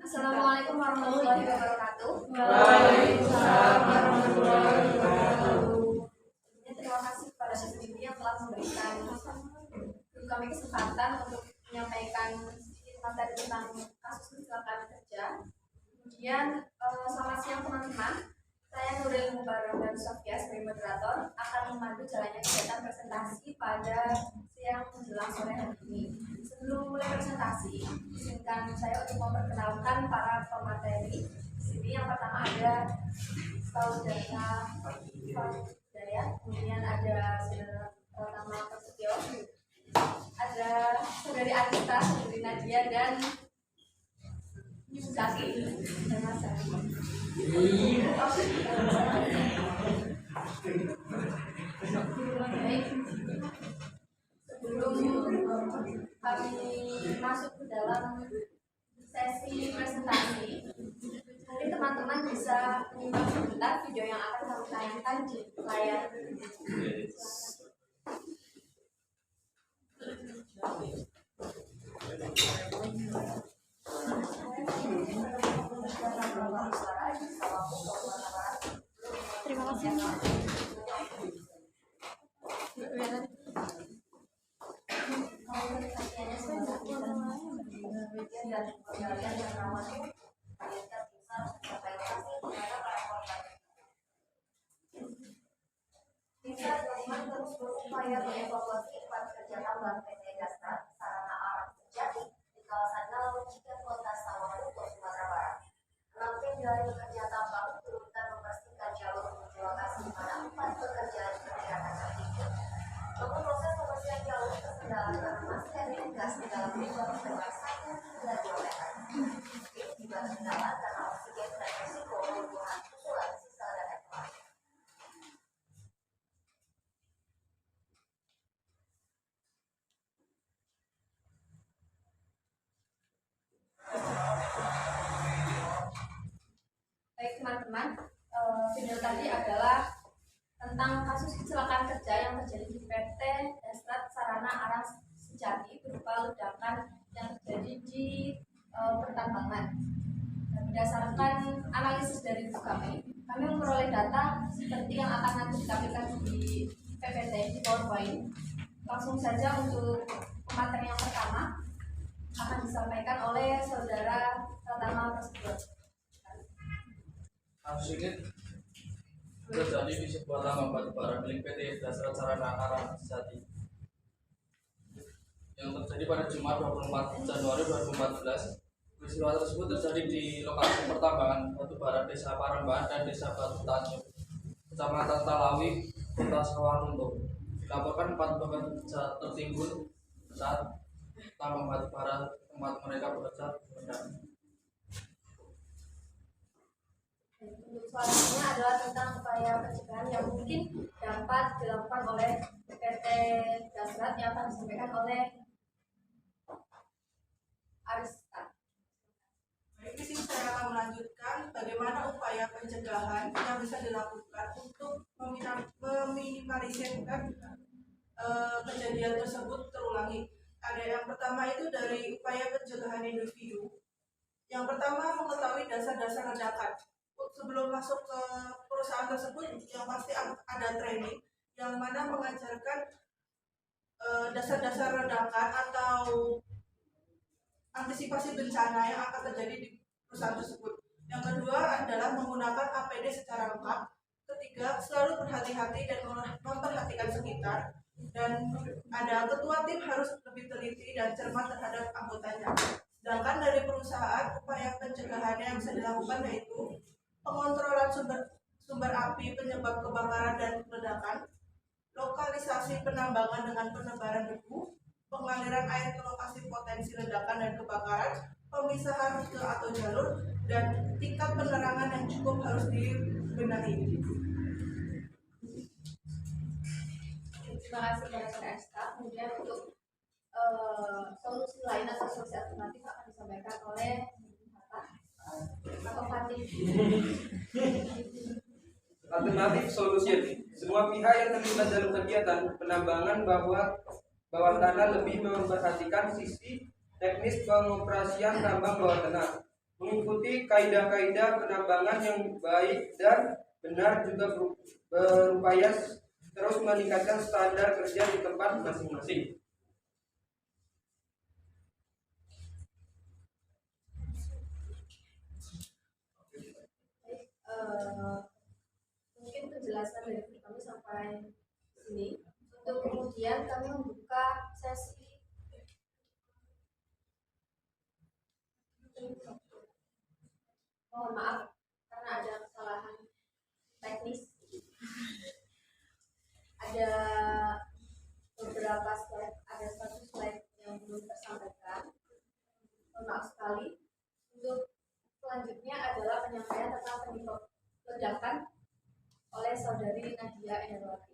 Assalamualaikum warahmatullahi wabarakatuh. Waalaikumsalam warahmatullahi wabarakatuh. Terima kasih kepada ibu yang telah memberikan kami kesempatan untuk menyampaikan sedikit materi tentang kasus kecelakaan kerja. Kemudian selamat siang teman-teman. Saya Nuril Mubarak dan Sofia sebagai moderator akan memandu jalannya kegiatan presentasi pada siang menjelang sore hari ini. Sebelum mulai presentasi, izinkan saya untuk memperkenalkan para pemateri. Di sini yang pertama ada Saudara Daya, kemudian ada Saudara Pratama Prasetyo, ada Saudari Arista, Saudari Nadia, dan Yusaki. Terima kasih. Baik. Sebelum kami masuk ke dalam sesi presentasi, mungkin teman-teman bisa menyimak sebentar video yang akan kami tayangkan di layar. Terima kasih. Bisa teman terus berupaya mengevaluasi tempat kerja tambang PT Dasar Sarana Arang Sejati di kawasan Galuh Cikat Kota Sawalunto, Sumatera Barat. 6 tim dari pekerja tambang turut dan memastikan jalur menuju lokasi di mana 4 pekerja diperkirakan tertimbun. Namun proses pembersihan jalur terkendala karena masih ada gas di dalam lubang sekitar 1 hingga 2 meter. Tim juga terkendala karena oksigen dan risiko kelumpuhan susulan sisa dan ekor. Baik teman-teman, video tadi adalah tentang kasus kecelakaan kerja yang terjadi di PT Dasar Sarana Arang Sejati berupa ledakan yang terjadi di pertambangan. Dan berdasarkan analisis dari kami memperoleh data seperti yang akan nanti ditampilkan di PPT di PowerPoint. Langsung saja untuk materi yang pertama akan disampaikan oleh Saudara Pratama Prasetyo. Kasus ini terjadi di sebuah tambang batubara milik PT Dasar Sarana Arang Sejati yang terjadi pada Jumat 24 Januari 2014. Peristiwa tersebut terjadi di lokasi pertambangan batubara Desa Parambahan dan Desa Batu Tanjung, Kecamatan Talawi, Kota Sawalunto. Dilaporkan 4 pekerja tertimbun saat tambang batubara tempat mereka bekerja meledak. Untuk selanjutnya adalah tentang upaya pencegahan yang mungkin dapat dilakukan oleh PT Dasrat yang akan disampaikan oleh Arista. Baik, di sini saya akan melanjutkan bagaimana upaya pencegahan yang bisa dilakukan untuk meminimalisir kejadian tersebut terulangi. Ada yang pertama itu dari upaya pencegahan individu. Yang pertama, mengetahui dasar-dasar ledakan. Sebelum masuk ke perusahaan tersebut, yang pasti ada training yang mana mengajarkan dasar-dasar ledakan atau antisipasi bencana yang akan terjadi di perusahaan tersebut. Yang kedua adalah menggunakan APD secara lengkap. Ketiga, selalu berhati-hati dan memperhatikan sekitar. Dan ada ketua tim harus lebih teliti dan cermat terhadap anggotanya. Sedangkan dari perusahaan, upaya pencegahannya yang bisa dilakukan yaitu pengontrolan sumber api penyebab kebakaran dan ledakan, lokalisasi penambangan dengan penebaran debu, pengaliran air ke lokasi potensi ledakan dan kebakaran, pemisahan rute atau jalur, dan tingkat penerangan yang cukup harus dibenahi. Terima kasih kepada Saudara Arista. Kemudian untuk solusi lain atau solusi alternatif akan disampaikan oleh atau Fatih. Alternatif solusi semua pihak yang terlibat dalam kegiatan penambangan bawah tanah lebih memperhatikan sisi teknis pengoperasian tambang bawah tanah, mengikuti kaidah-kaidah penambangan yang baik dan benar, juga berupaya terus meningkatkan standar kerja di tempat masing-masing. Mungkin penjelasan dari kami sampai sini. Untuk kemudian kami membuka sesi mohon maaf karena ada kesalahan teknis. Ada beberapa slide, ada satu slide yang belum tersampaikan. Mohon maaf sekali. Untuk selanjutnya adalah penyampaian tentang penyebab ledakan oleh saudari Nadia Erwati.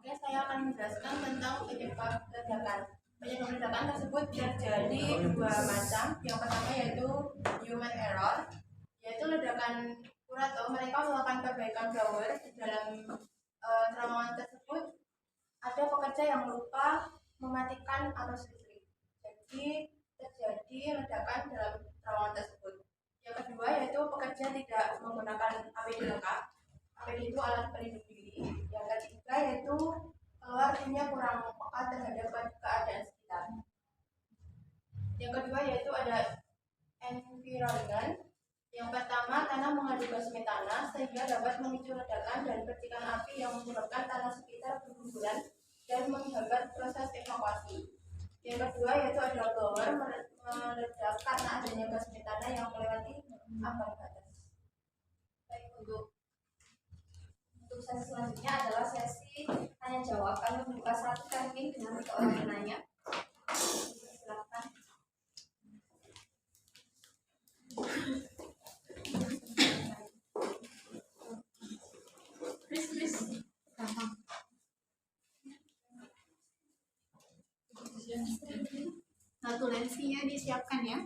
Oke, saya akan menjelaskan tentang penyebab ledakan. Penyebab ledakan tersebut terjadi dua macam. Yang pertama yaitu human error, yaitu ledakan kurator. Mereka melakukan perbaikan blower di dalam terowongan tersebut. Ada pekerja yang lupa mematikan arus listrik, jadi terjadi ledakan dalam terowongan tersebut. Yang kedua yaitu pekerja tidak menggunakan APD lengkap. APD itu alat pelindung diri. Yang ketiga yaitu keluar timnya kurang peka terhadap keadaan sekitar. Yang kedua yaitu ada environment. Yang pertama, tanah mengandung gas metana sehingga dapat memicu ledakan dan percikan api yang menyebabkan tanah sekitar berguguran dan menghambat proses evakuasi. Yang kedua yaitu ada blower, meledak karena adanya gas metana yang melewati ambang batas. Baik, untuk sesi selanjutnya adalah sesi tanya jawab. Kami membuka satu camping dengan 3 orang penanya. Silakan. Satu lensinya disiapkan ya.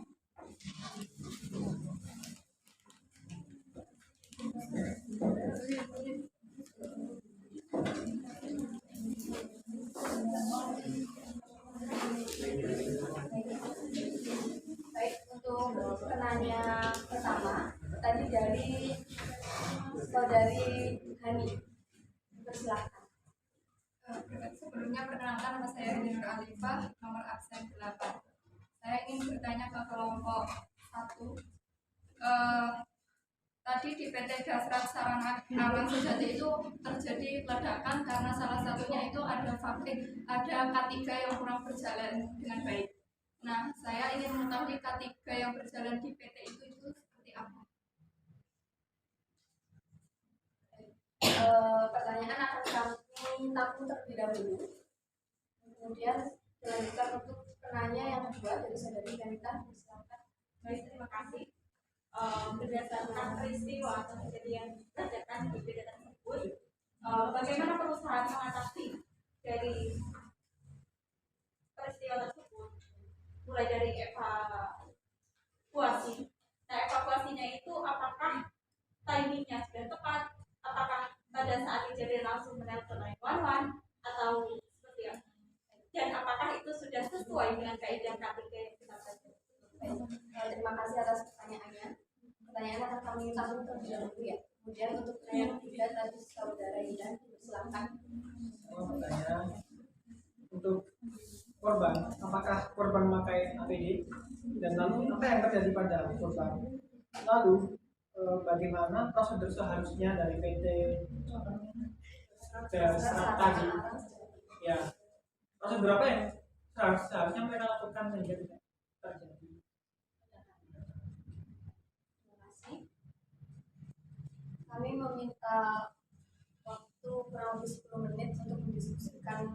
Baik, untuk penanya pertama tadi dari saudari Hani. Persilahkan. Sebelumnya perkenalkan, nama saya Nur Alifah, nomor absen 8. Saya ingin bertanya ke kelompok 1. Tadi di PT Dasrat Sarana Aman Sejati itu terjadi ledakan karena salah satunya itu ada K3 yang kurang berjalan dengan baik. Nah, saya ingin mengetahui K3 yang berjalan di PT itu seperti apa? Pertanyaan akan kami tampung terlebih dahulu. Kemudian dilanjutkan untuk penanya yang kedua dari saudari Ganita. Silakan. Baik, terima kasih. Berdasarkan peristiwa atau kejadian ledakan di PT tersebut, bagaimana perusahaan mengatasi dari peristiwa tersebut, mulai dari evakuasi. Nah, evakuasinya itu apakah timingnya sudah tepat, apakah pada saat kejadian langsung menelpon 911 atau seperti apa, dan apakah itu sudah sesuai dengan kaidah KPK yang kita baca. Terima kasih atas pertanyaannya. Pertanyaan akan kami tampung terlebih dahulu ya. Kemudian untuk pertanyaan ketiga dari saudara Ida, silakan. Pertanyaan untuk korban, apakah korban memakai APD, dan lalu apa yang terjadi pada korban, lalu bagaimana prosedur seharusnya dari PT Dasrat tadi, ya prosedur apa yang seharusnya mereka lakukan sehingga tidak terjadi. Kami meminta waktu kurang lebih 10 menit untuk mendiskusikan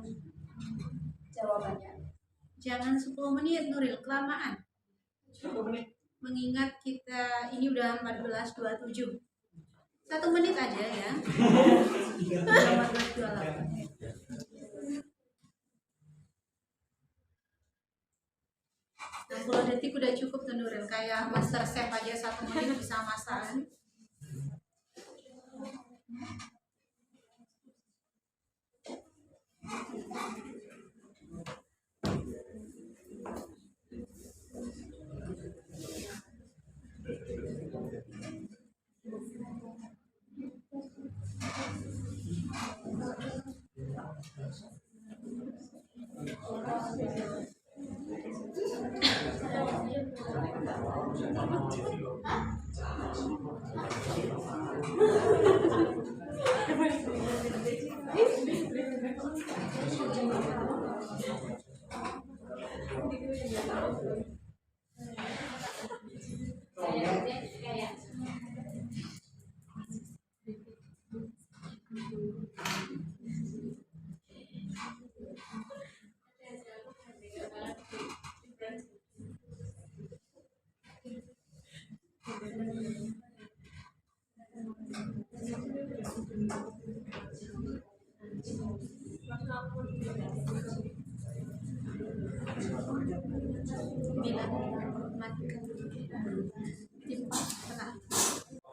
jawabannya. Jangan 10 menit Nuril, kelamaan. 1 menit. Mengingat kita ini udah 14.27. 1 menit aja ya. 14.28. 60 detik udah cukup tuh Nuril, kayak Master Chef aja 1 menit bisa masak.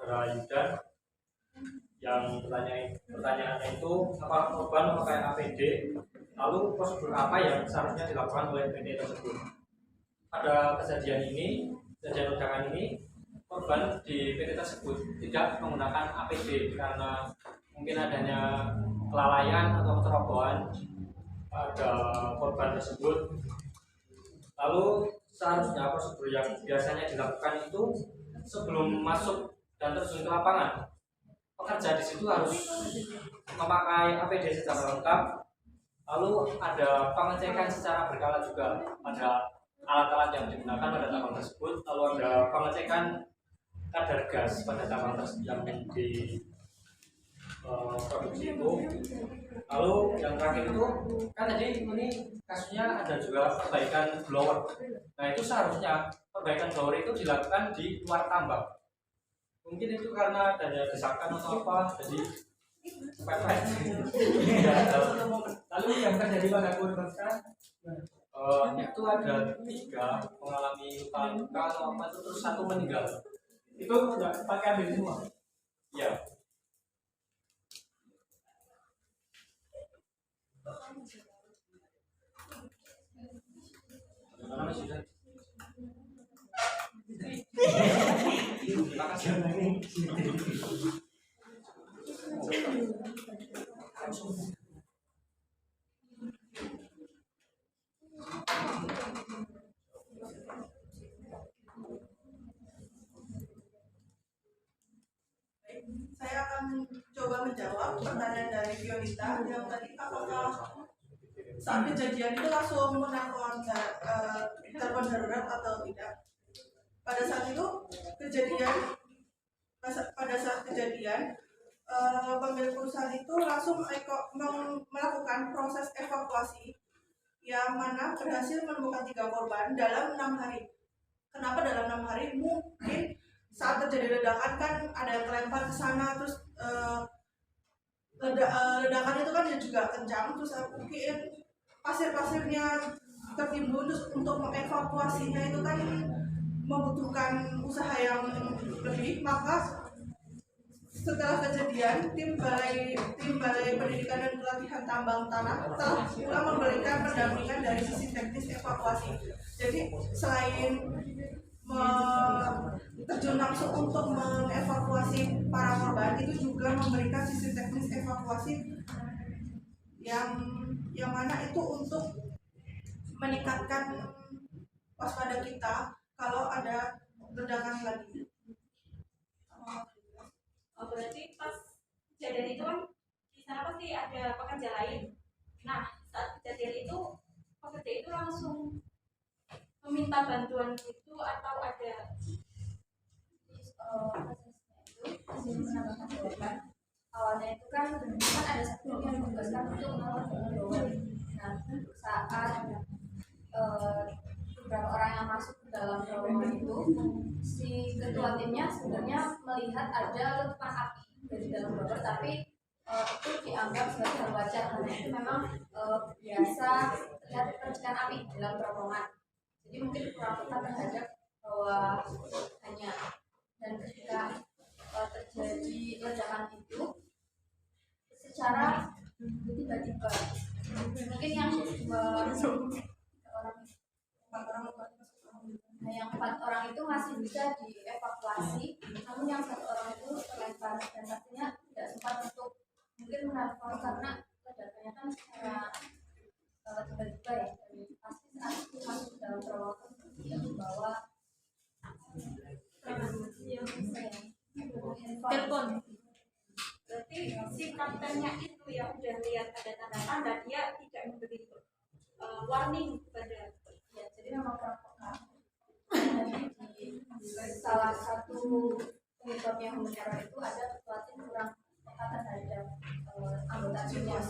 Saudara Yudan yang pertanyaannya itu apa korban memakai APD, lalu prosedur apa yang seharusnya dilakukan oleh PT tersebut. Pada kejadian ledakan ini, korban di PT tersebut tidak menggunakan APD karena mungkin adanya kelalaian atau kecerobohan pada korban tersebut. Lalu seharusnya prosedur yang biasanya dilakukan itu sebelum masuk dan terjun ke lapangan, pekerja di situ harus memakai APD secara lengkap. Lalu ada pengecekan secara berkala juga pada alat-alat yang digunakan pada tambang tersebut. Lalu ada pengecekan kadar gas pada tambang yang di produksi itu. Lalu yang terakhir itu kan tadi ini kasusnya ada juga perbaikan blower. Nah itu seharusnya perbaikan blower itu dilakukan di luar tambang. Mungkin itu karena adanya desakan atau apa, jadi pepet. Lalu yang terjadi pada korban sekarang? Itu ada 3 mengalami luka atau apa itu, terus 1 meninggal. Itu udah pakai ambil semua? Ya. Bagaimana Mas Yudan? Terima kasih. Saya akan coba menjawab pertanyaan dari Vionita yang tadi, apakah saat kejadian itu langsung menelpon telepon darurat atau tidak. Pada saat itu pemilik perusahaan itu langsung melakukan proses evakuasi yang mana berhasil menemukan 3 korban dalam 6 hari. Kenapa dalam 6 hari? Mungkin saat terjadi ledakan kan ada yang terlempar ke sana, terus ledakan itu kan juga kencang, terus mungkin pasir-pasirnya tertimbun, terus untuk mengevakuasinya itu kan membutuhkan usaha yang lebih. Maka setelah kejadian, tim balai pendidikan dan pelatihan tambang tanah telah pula memberikan pendampingan dari sisi teknis evakuasi. Jadi selain terjun langsung untuk mengevakuasi para korban, itu juga memberikan sisi teknis evakuasi yang mana itu untuk meningkatkan waspada kita kalau ada ledakan lagi. Oh, berarti pas kejadian itu kan di sana pasti ada pekerja lain. Nah, saat kejadian itu pekerja itu langsung meminta bantuan gitu atau ada menambahkan jawaban. Awalnya itu kan ada satu yang ditugaskan untuk menolong blower. Nah, saat beberapa orang yang masuk ke dalam terowongan itu, si ketua timnya sebenarnya melihat ada letupan api dari dalam blower, tapi itu dianggap sebagai hal wajar karena itu memang biasa terlihat percikan api di dalam terowongan. Jadi mungkin kurang peka terhadap bahwa hanya, dan ketika terjadi ledakan itu secara tiba-tiba mungkin yang 4 orang itu masih bisa dievakuasi, namun yang 1 orang itu terlempar dan pastinya tidak sempat untuk mungkin menelpon karena ledakannya kan secara tiba-tiba ya, dari pasti ditinggalkan dan dia tidak memberi warning kepada Ya, jadi memang kurang peka. Jadi di salah satu penyebabnya human error itu ada pelatih kurang peka terhadap anggota timnya.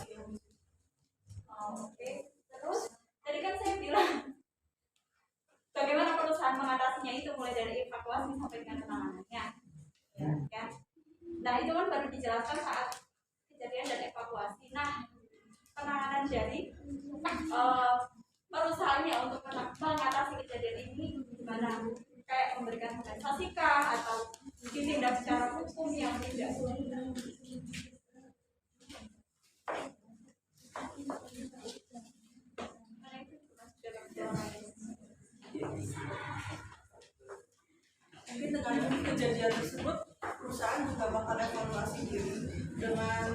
Oke, terus tadi kan saya bilang bagaimana perusahaan mengatasinya itu mulai dari evakuasi sampai dengan penanganannya, ya kan? Nah itu kan baru dijelaskan saat kejadian dan evakuasi. Nah penanganan dari perusahaannya untuk mengatasi kejadian ini gimana? Kayak memberikan kompensasi kah atau ditindak secara hukum yang tidak Mungkin dengan kejadian tersebut perusahaan juga bakal evaluasi diri dengan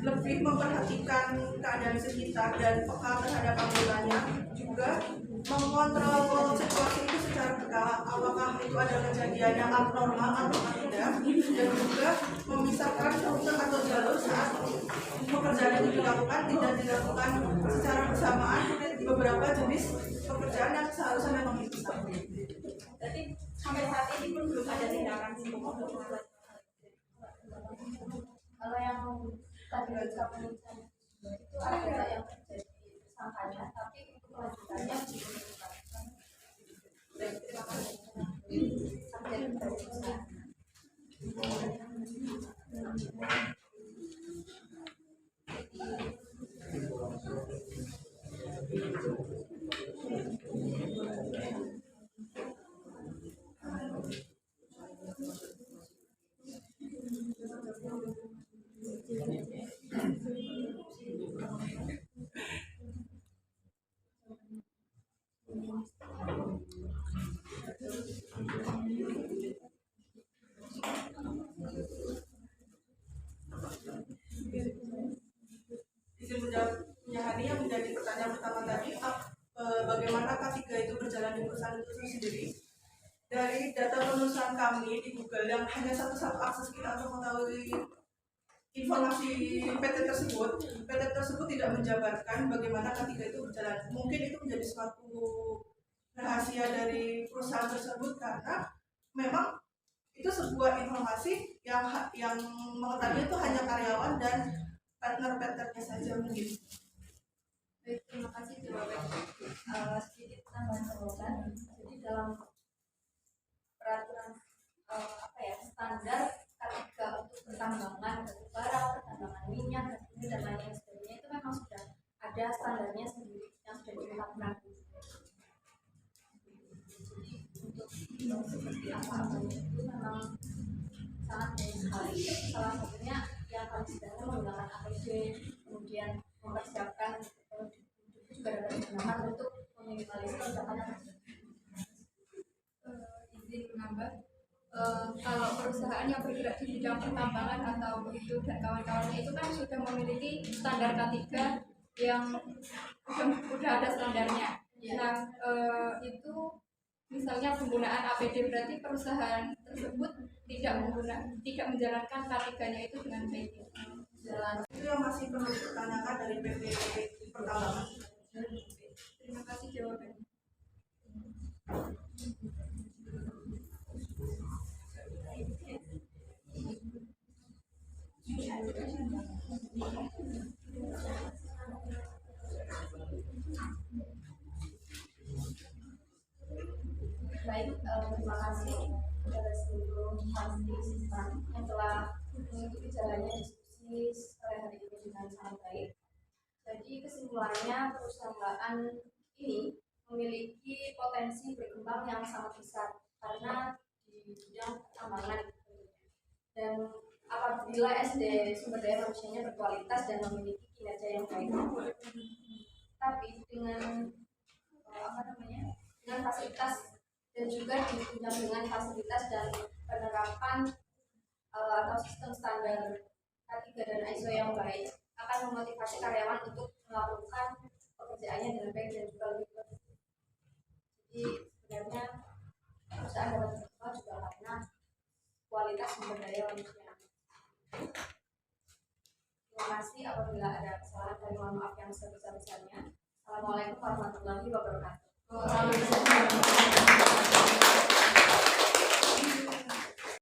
lebih memperhatikan keadaan sekitar dan peka terhadap anggotanya, juga mengontrol situasi itu secara berkala, apakah itu ada kejadian yang abnormal atau tidak, dan juga memisahkan rute atau jalur saat pekerjaan itu dilakukan tidak dilakukan secara bersamaan. Beberapa jenis pekerjaan yang seharusnya memang dipisah. Jadi sampai saat ini pun belum ada tindakan hukum untuk mengatasi. Kalau yang tadi kamu itu ada yang terjadi tersangkanya, tapi untuk kelanjutannya dilakukan. Baik, terima kasih. Sampai jumpa. Izin menjawabnya yang menjadi pertanyaan pertama tadi, bagaimana K3 itu berjalan di perusahaan itu sendiri. Dari data penelusuran kami di Google yang hanya satu-satu akses kita untuk mengetahui informasi PT tersebut tidak menjabarkan bagaimana K3 itu berjalan. Mungkin itu menjadi suatu rahasia dari perusahaan tersebut karena memang itu sebuah informasi yang mengetahui itu hanya karyawan dan partner-partnernya saja mungkin. Baik, terima kasih jawaban. Sedikit tambahan jawaban. Jadi dalam peraturan standar K3 untuk pertambangan batubara, pertambangan minyak, dan lain sebagainya itu memang sudah ada standarnya sendiri yang sudah ditetapkan. Jadi untuk seperti apa itu memang sangat baik sekali. Salah satunya yang kami sedang menggunakan APD, kemudian mempersiapkan juga dapat digunakan untuk meminimalisir ledakan yang terjadi. Izin menambah, kalau perusahaan yang bergerak di bidang pertambangan atau itu dan kawan-kawannya itu kan sudah memiliki standar K3 yang sudah ada standarnya. Nah, itu misalnya penggunaan APD berarti perusahaan tersebut tidak menjalankan K3-nya itu dengan baik. Itu yang masih perlu ditanyakan dari PT Pertambangan. Terima kasih jawabannya. Baik, terima kasih kepada seluruh partisipant yang telah mengikuti jalannya diskusi sore hari ini dengan sangat baik. Jadi kesimpulannya perusahaan ini memiliki potensi berkembang yang sangat besar karena di bidang pertambangan dan apabila SD sumber daya manusianya berkualitas dan memiliki kinerja yang baik, tapi dengan dengan fasilitas dan juga ditunjang dengan fasilitas dan penerapan atau sistem standar K3 dan ISO yang baik akan memotivasi karyawan untuk melakukan pekerjaannya dengan baik dan juga lebih produktif. Jadi sebenarnya perusahaan dapat berkembang juga karena kualitas sumber daya manusia. Terima kasih. apabila ada kesalahan dan mohon maaf yang sebesar-besarnya. Assalamualaikum warahmatullahi wabarakatuh.